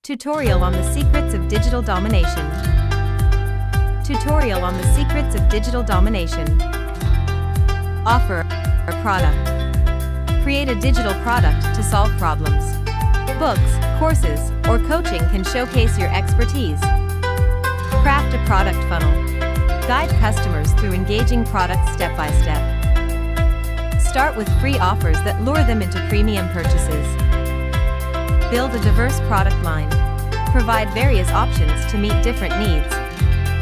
Tutorial on the secrets of digital domination. Tutorial on the secrets of digital domination. Offer a product. Create a digital product to solve problems. Books, courses, or coaching can showcase your expertise. Craft a product funnel. Guide customers through engaging products step by step. Start with free offers that lure them into premium purchases. Build a diverse product line. Provide various options to meet different needs,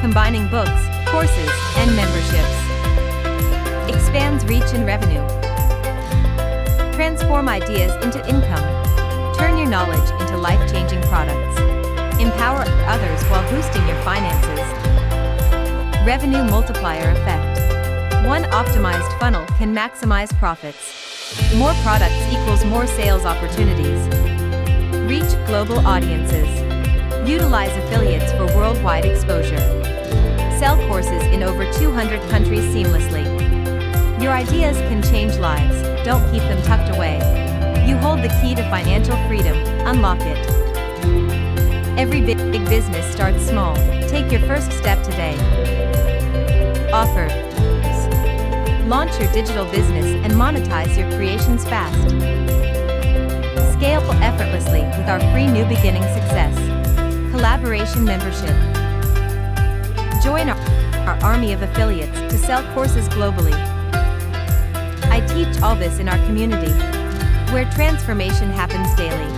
combining books, courses, and memberships. Expands reach and revenue. Transform ideas into income. Turn your knowledge into life-changing products. Empower others while boosting your finances. Revenue multiplier effect. One optimized funnel can maximize profits. More products equals more sales opportunities. Reach global audiences. Utilize affiliates for worldwide exposure. Sell courses in over 200 countries seamlessly. Your ideas can change lives, don't keep them tucked away. You hold the key to financial freedom, unlock it. Every big business starts small. Take your first step today. Offers. Launch your digital business and monetize your creations fast. Scale effortlessly with our free New Beginning Success Collaboration membership. Join our army of affiliates to sell courses globally. I teach all this in our community, where transformation happens daily.